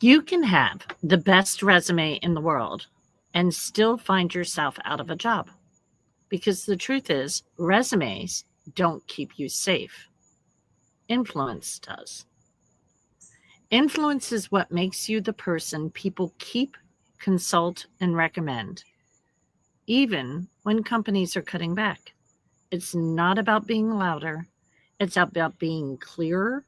You can have the best resume in the world and still find yourself out of a job. Because the truth is, resumes don't keep you safe. Influence does. Influence is what makes you the person people keep, consult, and recommend, even when companies are cutting back. It's not about being louder. It's about being clearer,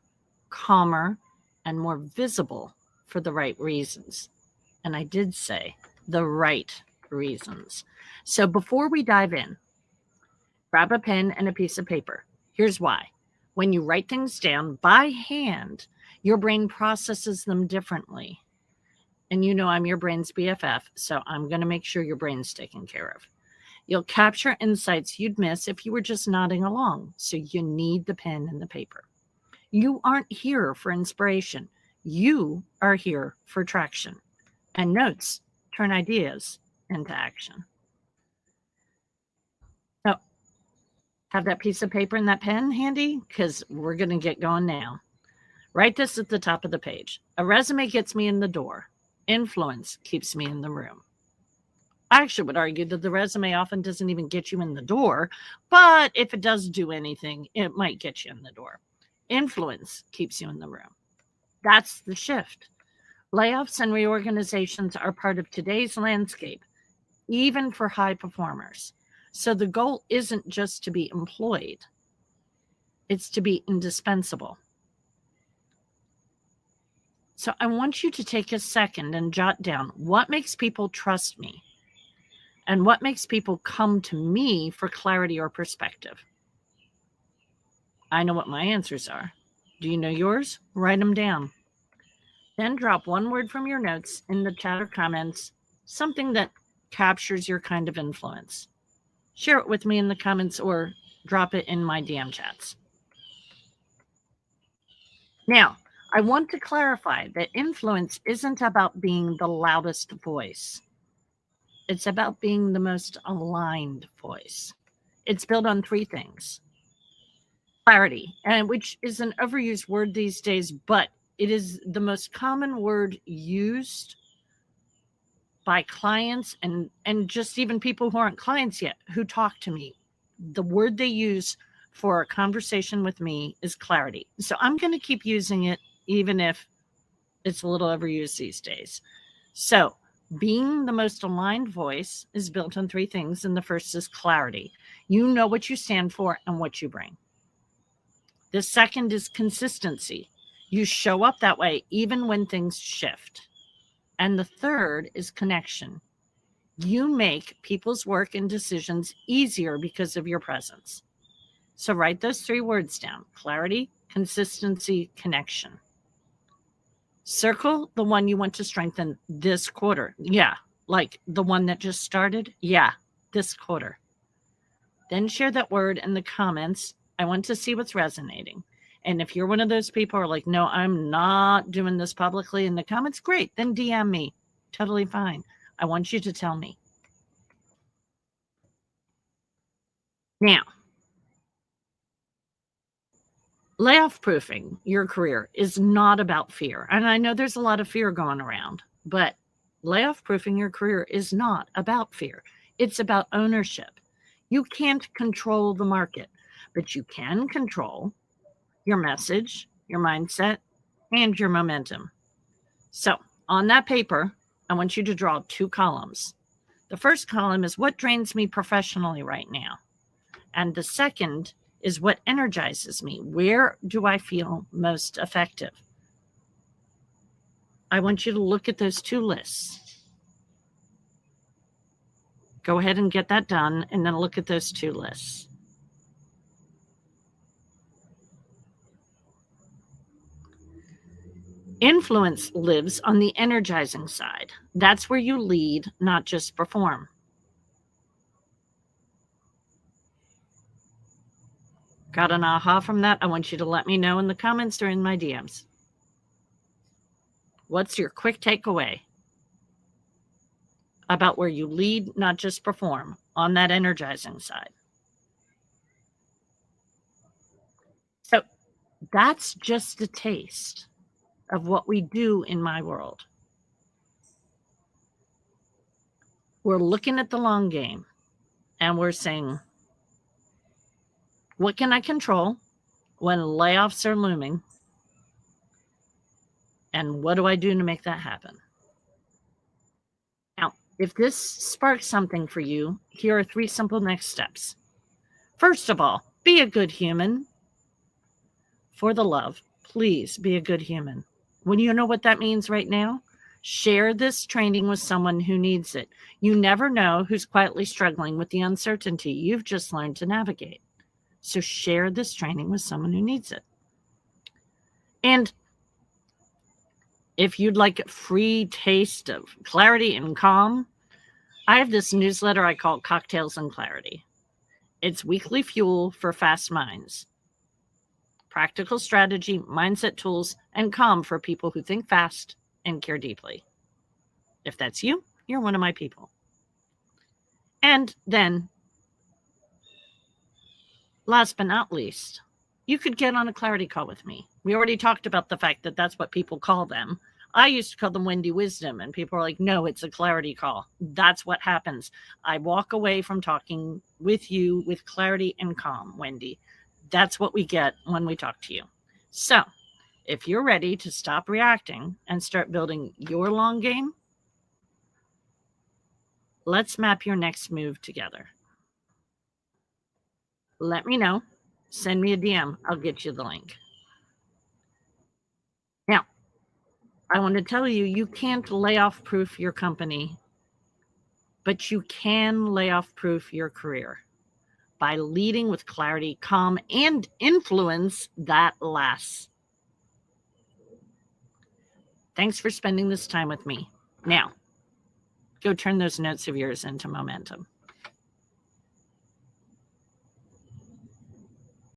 calmer, and more visible for the right reasons. And I did say the right reasons. So before we dive in, grab a pen and a piece of paper. Here's why. When you write things down by hand, your brain processes them differently. And you know I'm your brain's BFF, so I'm going to make sure your brain's taken care of. You'll capture insights you'd miss if you were just nodding along, so you need the pen and the paper. You aren't here for inspiration. You are here for traction. And notes turn ideas into action. So, have that piece of paper and that pen handy? Because we're going to get going now. Write this at the top of the page. A resume gets me in the door. Influence keeps me in the room. I actually would argue that the resume often doesn't even get you in the door, but if it does do anything, it might get you in the door. Influence keeps you in the room. That's the shift. Layoffs and reorganizations are part of today's landscape, even for high performers. So the goal isn't just to be employed, it's to be indispensable. So I want you to take a second and jot down what makes people trust me and what makes people come to me for clarity or perspective. I know what my answers are. Do you know yours? Write them down. Then drop one word from your notes in the chat or comments, something that captures your kind of influence. Share it with me in the comments or drop it in my DM chats. Now, I want to clarify that influence isn't about being the loudest voice. It's about being the most aligned voice. It's built on three things. Clarity, and which is an overused word these days, but it is the most common word used by clients and just even people who aren't clients yet who talk to me. The word they use for a conversation with me is clarity. So I'm going to keep using it even if it's a little overused these days. So being the most aligned voice is built on three things, and the first is clarity. You know what you stand for and what you bring. The second is consistency. You show up that way even when things shift. And the third is connection. You make people's work and decisions easier because of your presence. So write those three words down: clarity, consistency, connection. Circle the one you want to strengthen this quarter. Yeah, like the one that just started. Yeah, this quarter. Then share that word in the comments. I want to see what's resonating. And if you're one of those people who are like, no, I'm not doing this publicly in the comments, great. Then DM me. Totally fine. I want you to tell me. Now, layoff proofing your career is not about fear. And I know there's a lot of fear going around, but layoff proofing your career is not about fear. It's about ownership. You can't control the market, but you can control your message, your mindset, and your momentum. So on that paper, I want you to draw two columns. The first column is what drains me professionally right now. And the second is what energizes me. Where do I feel most effective? I want you to look at those two lists. Go ahead and get that done, and then look at those two lists. Influence lives on the energizing side. That's where you lead, not just perform. Got an aha from that? I want you to let me know in the comments or in my DMs. What's your quick takeaway about where you lead, not just perform, on that energizing side? So that's just a taste. of what we do in my world. We're looking at the long game and we're saying, what can I control when layoffs are looming? And what do I do to make that happen? Now, if this sparks something for you, here are 3 simple next steps. First of all, be a good human. For the love, please be a good human. When you know what that means right now, share this training with someone who needs it. You never know who's quietly struggling with the uncertainty you've just learned to navigate. So share this training with someone who needs it. And if you'd like a free taste of clarity and calm, I have this newsletter I call Cocktails and Clarity. It's weekly fuel for fast minds. Practical strategy, mindset tools, and calm for people who think fast and care deeply. If that's you, you're one of my people. And then, last but not least, you could get on a clarity call with me. We already talked about the fact that that's what people call them. I used to call them Wendy Wisdom, and people are like, no, it's a clarity call. That's what happens. I walk away from talking with you with clarity and calm, Wendy. That's what we get when we talk to you. So if you're ready to stop reacting and start building your long game, let's map your next move together. Let me know. Send me a DM. I'll get you the link. Now, I want to tell you, you can't layoff proof your company, but you can layoff proof your career by leading with clarity, calm, and influence that lasts. Thanks for spending this time with me. Now, go turn those notes of yours into momentum.